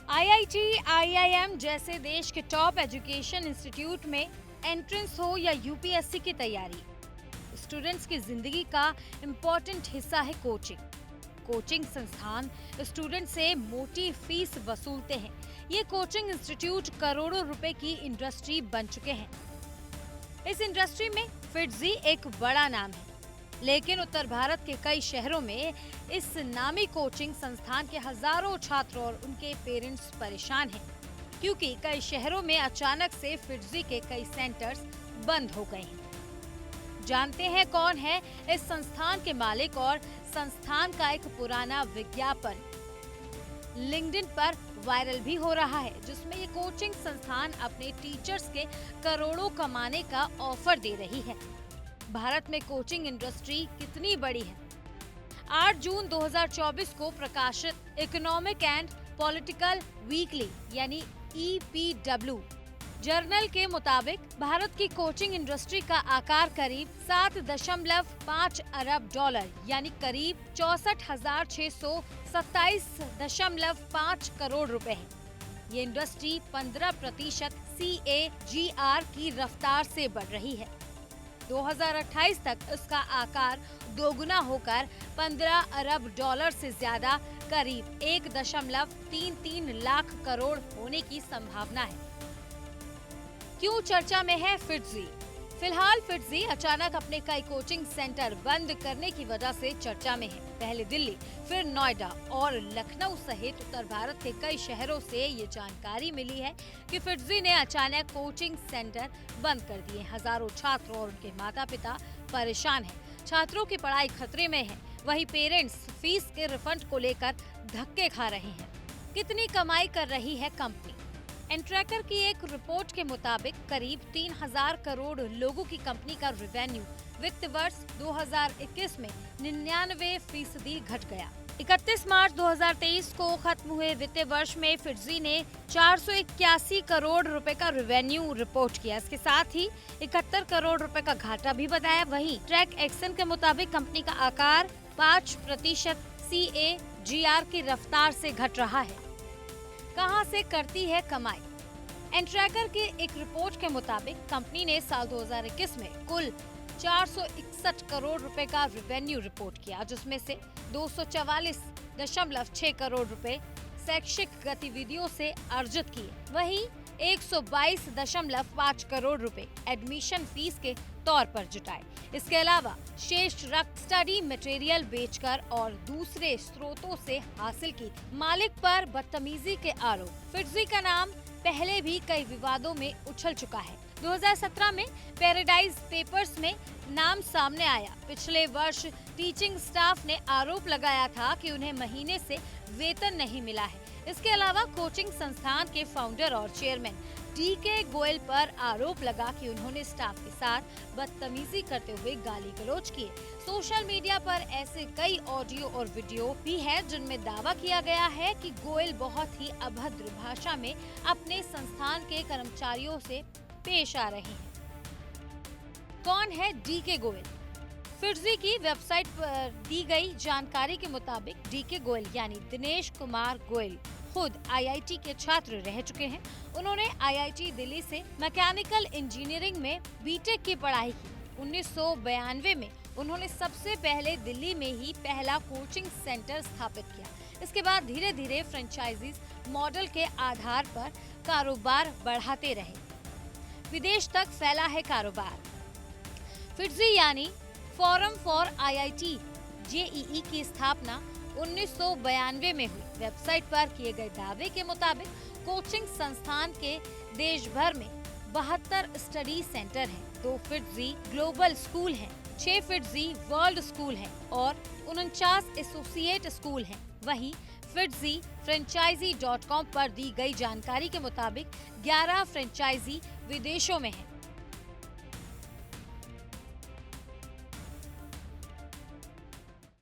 IIT, IIM जैसे देश के टॉप एजुकेशन इंस्टीट्यूट में एंट्रेंस हो या यूपीएससी की तैयारी, स्टूडेंट्स की जिंदगी का इम्पोर्टेंट हिस्सा है कोचिंग। कोचिंग संस्थान स्टूडेंट से मोटी फीस वसूलते हैं। ये कोचिंग इंस्टीट्यूट करोड़ों रुपए की इंडस्ट्री बन चुके हैं। इस इंडस्ट्री में फिटजी एक बड़ा नाम है, लेकिन उत्तर भारत के कई शहरों में इस नामी कोचिंग संस्थान के हजारों छात्र और उनके पेरेंट्स परेशान हैं, क्योंकि कई शहरों में अचानक से फिटजी के कई सेंटर्स बंद हो गए हैं। जानते हैं कौन है इस संस्थान के मालिक और संस्थान का एक पुराना विज्ञापन लिंक्डइन पर वायरल भी हो रहा है, जिसमें ये कोचिंग संस्थान अपने टीचर्स के करोड़ों कमाने का ऑफर दे रही है। भारत में कोचिंग इंडस्ट्री कितनी बड़ी है? 8 जून 2024 को प्रकाशित इकोनॉमिक एंड पॉलिटिकल वीकली यानी EPW जर्नल के मुताबिक भारत की कोचिंग इंडस्ट्री का आकार करीब 7.5 अरब डॉलर यानी करीब 64,627.5 करोड़ रुपए है। ये इंडस्ट्री 15% CAGR की रफ्तार से बढ़ रही है। 2028 तक इसका आकार दोगुना होकर 15 अरब डॉलर से ज्यादा करीब 1.33 लाख करोड़ होने की संभावना है। क्यों चर्चा में है फिटजी? फिलहाल फिटजी अचानक अपने कई कोचिंग सेंटर बंद करने की वजह से चर्चा में है। पहले दिल्ली, फिर नोएडा और लखनऊ सहित उत्तर भारत के कई शहरों से ये जानकारी मिली है कि फिटजी ने अचानक कोचिंग सेंटर बंद कर दिए। हजारों छात्र और उनके माता पिता परेशान हैं। छात्रों की पढ़ाई खतरे में है, वहीं पेरेंट्स फीस के रिफंड को लेकर धक्के खा रहे हैं। कितनी कमाई कर रही है कंपनी? एनट्रैकर की एक रिपोर्ट के मुताबिक करीब 3000 करोड़ लोगों की कंपनी का रेवेन्यू वित्त वर्ष 2021 में 99% घट गया। 31 मार्च 2023 को खत्म हुए वित्तीय वर्ष में फिटजी ने 481 करोड़ रुपए का रेवेन्यू रिपोर्ट किया। इसके साथ ही 71 करोड़ रुपए का घाटा भी बताया। वहीं ट्रैक एक्शन के मुताबिक कंपनी का आकार 5% CAGR की रफ्तार से घट रहा है। कहां से करती है कमाई? एनट्रैकर की एक रिपोर्ट के मुताबिक कंपनी ने साल 2021 में कुल 461 करोड़ रुपए का रेवेन्यू रिपोर्ट किया, जिसमें से 244.6 करोड़ रुपए शैक्षिक गतिविधियों से अर्जित किए। वहीं 122.5 करोड़ रुपए एडमिशन फीस के तौर पर जुटाए। इसके अलावा शेष रकम स्टडी मटेरियल बेचकर और दूसरे स्रोतों से हासिल की। मालिक पर बदतमीजी के आरोप। फिटजी का नाम पहले भी कई विवादों में उछल चुका है। 2017 में पैराडाइज पेपर्स में नाम सामने आया। पिछले वर्ष टीचिंग स्टाफ ने आरोप लगाया था कि उन्हें महीने से वेतन नहीं मिला है। इसके अलावा कोचिंग संस्थान के फाउंडर और चेयरमैन DK गोयल पर आरोप लगा कि उन्होंने स्टाफ के साथ बदतमीजी करते हुए गाली गलौज किए। सोशल मीडिया पर ऐसे कई ऑडियो और वीडियो भी है जिनमें दावा किया गया है कि गोयल बहुत ही अभद्र भाषा में अपने संस्थान के कर्मचारियों से पेश आ रहे हैं। कौन है DK गोयल? फिटजी की वेबसाइट पर दी गई जानकारी के मुताबिक DK गोयल यानी दिनेश कुमार गोयल खुद IIT के छात्र रह चुके हैं। उन्होंने IIT दिल्ली से मैकेनिकल इंजीनियरिंग में BTech की पढ़ाई की। 1992 में उन्होंने सबसे पहले दिल्ली में ही पहला कोचिंग सेंटर स्थापित किया। इसके बाद धीरे धीरे फ्रेंचाइजीज मॉडल के आधार पर कारोबार बढ़ाते रहे। विदेश तक फैला है कारोबार। फिटजी यानी फोरम फॉर IIT JEE की स्थापना 1992 में हुई। वेबसाइट पर किए गए दावे के मुताबिक कोचिंग संस्थान के देश भर में 72 स्टडी सेंटर हैं, 2 फिटजी ग्लोबल स्कूल हैं, 6 फिटजी वर्ल्ड स्कूल हैं और 49 एसोसिएट स्कूल हैं। वहीं फिटजी फ्रेंचाइजी.com पर दी गई जानकारी के मुताबिक 11 फ्रेंचाइजी विदेशों में हैं।